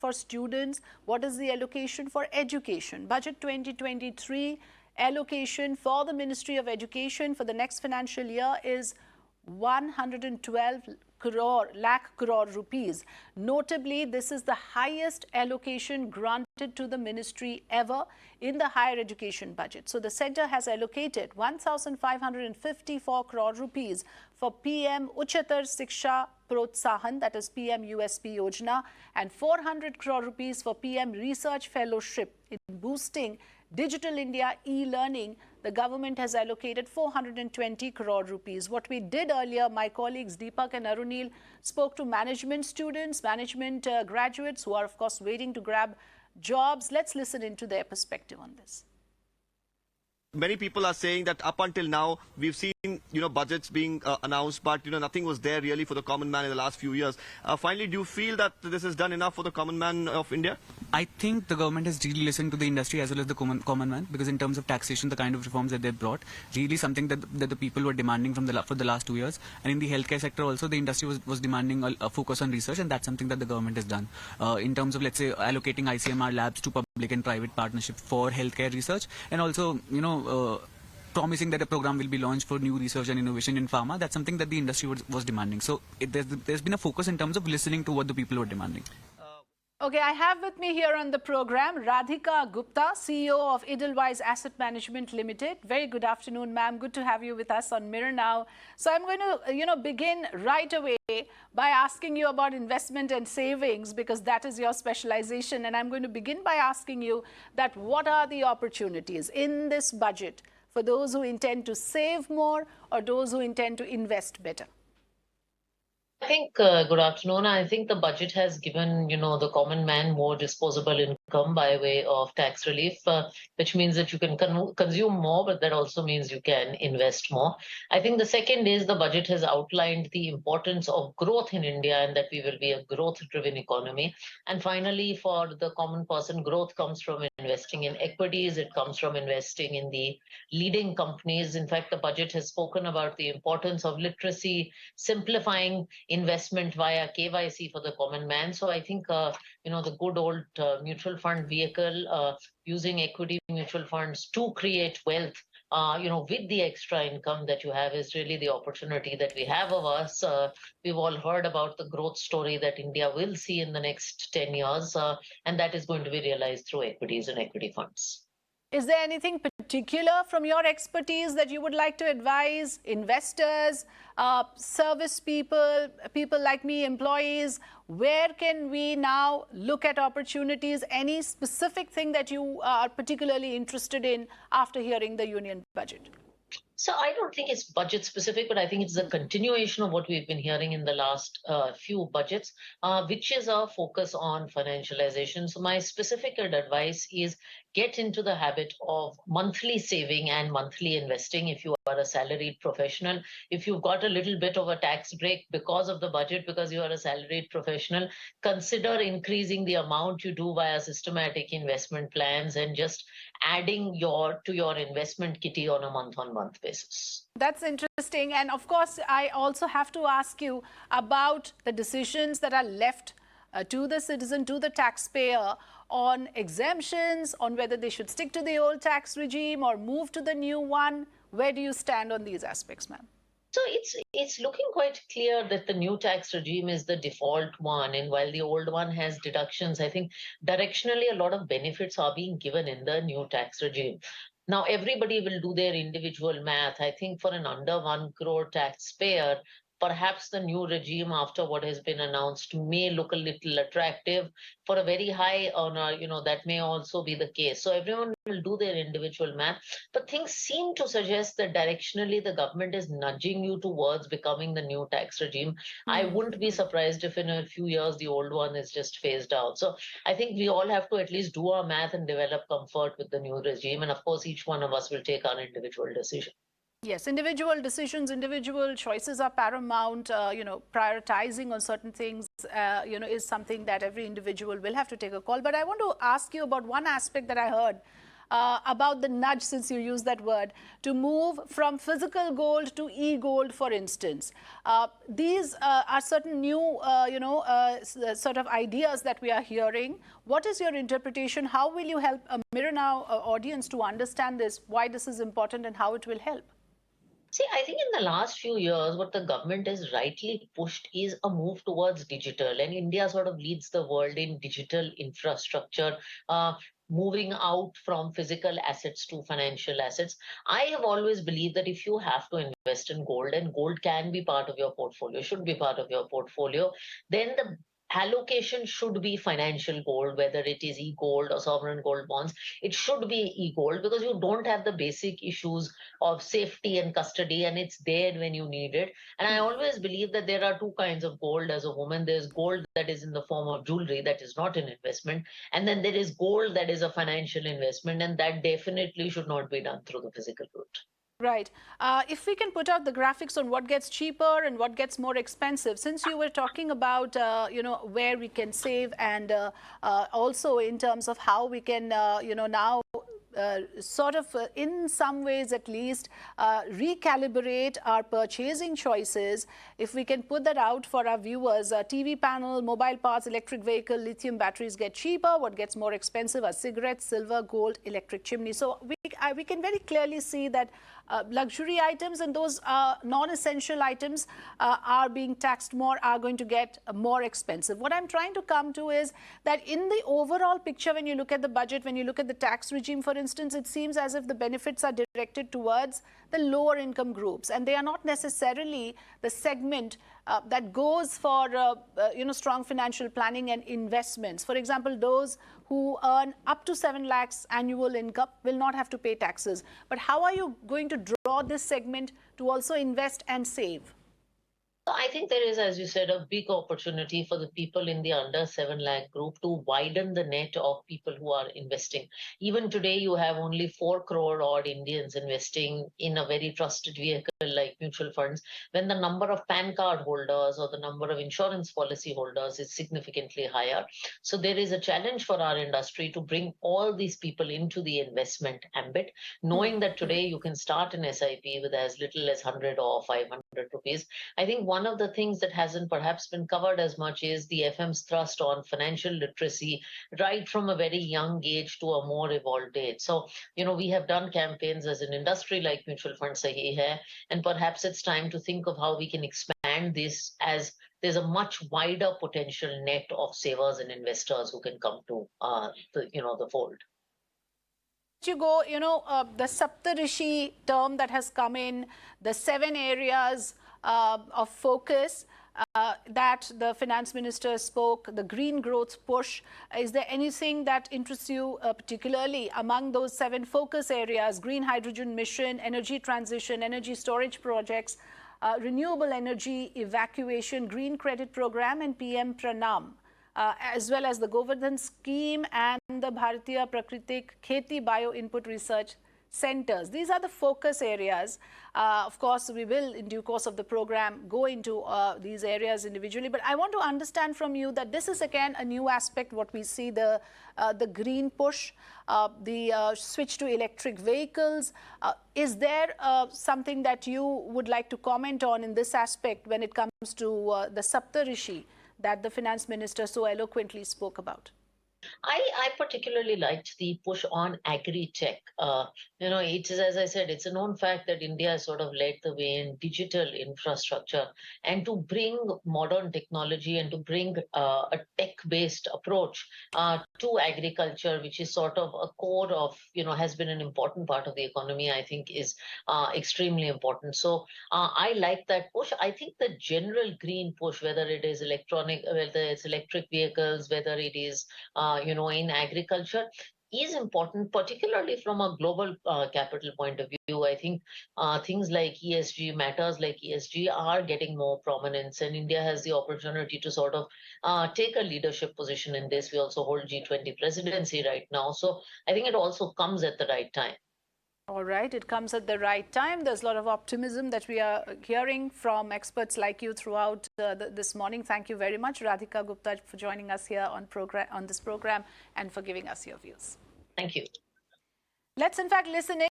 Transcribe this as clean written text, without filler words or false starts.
for students? What is the allocation for education? Budget 2023 allocation for the Ministry of Education for the next financial year is 112 lakh crore rupees. Notably, this is the highest allocation granted to the ministry ever in the higher education budget. So the centre has allocated 1,554 crore rupees for PM Uchatar Shiksha Protsahan, that is PM USP Yojana, and 400 crore rupees for PM Research Fellowship in boosting Digital India e-learning. The government has allocated 420 crore rupees. What we did earlier, my colleagues Deepak and Arunil spoke to management students, management graduates who are of course waiting to grab jobs. Let's listen into their perspective on this. Many people are saying that up until now, we've seen, budgets being announced, but, nothing was there really for the common man in the last few years. Finally, do you feel that this is done enough for the common man of India? I think the government has really listened to the industry as well as the common man, because in terms of taxation, the kind of reforms that they brought, really something that the people were demanding for the last 2 years. And in the healthcare sector also, the industry was demanding a focus on research, and that's something that the government has done. In terms of, let's say, allocating ICMR labs to public and private partnership for healthcare research, and also, promising that a program will be launched for new research and innovation in pharma. That's something that the industry was demanding. So there's been a focus in terms of listening to what the people were demanding. Okay, I have with me here on the program Radhika Gupta, CEO of Edelweiss Asset Management Limited. Very good afternoon, ma'am. Good to have you with us on Mirror Now. So I'm going to, begin right away by asking you about investment and savings, because that is your specialization. And I'm going to begin by asking you that what are the opportunities in this budget for those who intend to save more or those who intend to invest better? I think, good afternoon. I think the budget has given, the common man more disposable income by way of tax relief, which means that you can consume more, but that also means you can invest more. I think the second is the budget has outlined the importance of growth in India and that we will be a growth-driven economy. And finally, for the common person, growth comes from investing in equities. It comes from investing in the leading companies. In fact, the budget has spoken about the importance of literacy, simplifying investment via KYC for the common man. So I think, the good old mutual fund vehicle, using equity mutual funds to create wealth, with the extra income that you have is really the opportunity that we have of us. We've all heard about the growth story that India will see in the next 10 years, and that is going to be realized through equities and equity funds. Is there anything particular from your expertise that you would like to advise investors, service people, people like me, employees? Where can we now look at opportunities? Any specific thing that you are particularly interested in after hearing the union budget? So I don't think it's budget specific, but I think it's a continuation of what we've been hearing in the last few budgets, which is our focus on financialization. So my specific advice is get into the habit of monthly saving and monthly investing if you are a salaried professional. If you've got a little bit of a tax break because of the budget, because you are a salaried professional, consider increasing the amount you do via systematic investment plans and just adding to your investment kitty on a month-on-month basis. That's interesting. And of course, I also have to ask you about the decisions that are left to the citizen, to the taxpayer, on exemptions, on whether they should stick to the old tax regime or move to the new one. Where do you stand on these aspects, ma'am? So it's looking quite clear that the new tax regime is the default one, and while the old one has deductions, I think directionally a lot of benefits are being given in the new tax regime. Now, everybody will do their individual math. I think for an under 1 crore taxpayer, perhaps the new regime after what has been announced may look a little attractive. For a very high earner, that may also be the case. So everyone will do their individual math. But things seem to suggest that directionally the government is nudging you towards becoming the new tax regime. I wouldn't be surprised if in a few years the old one is just phased out. So I think we all have to at least do our math and develop comfort with the new regime. And of course, each one of us will take our individual decision. Yes, individual decisions, individual choices are paramount. Prioritizing on certain things, is something that every individual will have to take a call. But I want to ask you about one aspect that I heard about the nudge, since you use that word, to move from physical gold to e-gold, for instance. These are certain new, sort of ideas that we are hearing. What is your interpretation? How will you help a Mirror Now audience to understand this, why this is important and how it will help? See, I think in the last few years, what the government has rightly pushed is a move towards digital, and India sort of leads the world in digital infrastructure, moving out from physical assets to financial assets. I have always believed that if you have to invest in gold, and gold can be part of your portfolio, should be part of your portfolio, then the allocation should be financial gold, whether it is e-gold or sovereign gold bonds. It should be e-gold because you don't have the basic issues of safety and custody, and it's there when you need it. And I always believe that there are two kinds of gold as a woman. There's gold that is in the form of jewelry, that is not an investment, and then there is gold that is a financial investment, and that definitely should not be done through the physical route. Right. If we can put out the graphics on what gets cheaper and what gets more expensive, since you were talking about, where we can save, and also in terms of how we can, now sort of, in some ways at least, recalibrate our purchasing choices. If we can put that out for our viewers, TV panel, mobile parts, electric vehicle, lithium batteries get cheaper. What gets more expensive are cigarettes, silver, gold, electric chimney. So we can very clearly see that luxury items and those non-essential items are being taxed more, are going to get more expensive. What I'm trying to come to is that in the overall picture, when you look at the budget, when you look at the tax regime, for instance, it seems as if the benefits are directed towards the lower income groups, and they are not necessarily the segment that goes for strong financial planning and investments. For example, those who earn up to 7 lakhs annual income will not have to pay taxes. But how are you going to draw this segment to also invest and save? I think there is, as you said, a big opportunity for the people in the under 7 lakh group to widen the net of people who are investing. Even today, you have only 4 crore odd Indians investing in a very trusted vehicle like mutual funds, when the number of PAN card holders or the number of insurance policy holders is significantly higher. So there is a challenge for our industry to bring all these people into the investment ambit, knowing that today you can start an SIP with as little as 100 or 500 rupees. I think one of the things that hasn't perhaps been covered as much is the FM's thrust on financial literacy right from a very young age to a more evolved age. So, we have done campaigns as an industry like Mutual Fund Sahi Hai, and perhaps it's time to think of how we can expand this, as there's a much wider potential net of savers and investors who can come to the fold. You go, the Saptarishi term that has come in, the 7 areas of focus that the finance minister spoke, the green growth push. Is there anything that interests you particularly among those 7 focus areas? Green hydrogen mission, energy transition, energy storage projects, renewable energy evacuation, green credit program, and PM Pranam. As well as the Govardhan scheme and the Bharatiya Prakritik Kheti Bio Input Research Centers. These are the focus areas. Of course, we will, in due course of the program, go into these areas individually. But I want to understand from you that this is again a new aspect, what we see, the green push, the switch to electric vehicles. Is there something that you would like to comment on in this aspect when it comes to the Saptarishi that the finance minister so eloquently spoke about? I particularly liked the push on agri-tech. It is, as I said, it's a known fact that India has sort of led the way in digital infrastructure, and to bring modern technology and to bring a tech-based approach to agriculture, which is sort of a core of, has been an important part of the economy, I think is extremely important. So I like that push. I think the general green push, whether it is whether it's electric vehicles, whether it is in agriculture, is important, particularly from a global capital point of view. I think things like ESG, matters like ESG, are getting more prominence, and India has the opportunity to sort of take a leadership position in this. We also hold G20 presidency right now. So I think it also comes at the right time. All right, it comes at the right time. There's a lot of optimism that we are hearing from experts like you throughout this morning. Thank you very much, Radhika Gupta, for joining us here on this program and for giving us your views. Thank you. Let's in fact listen in.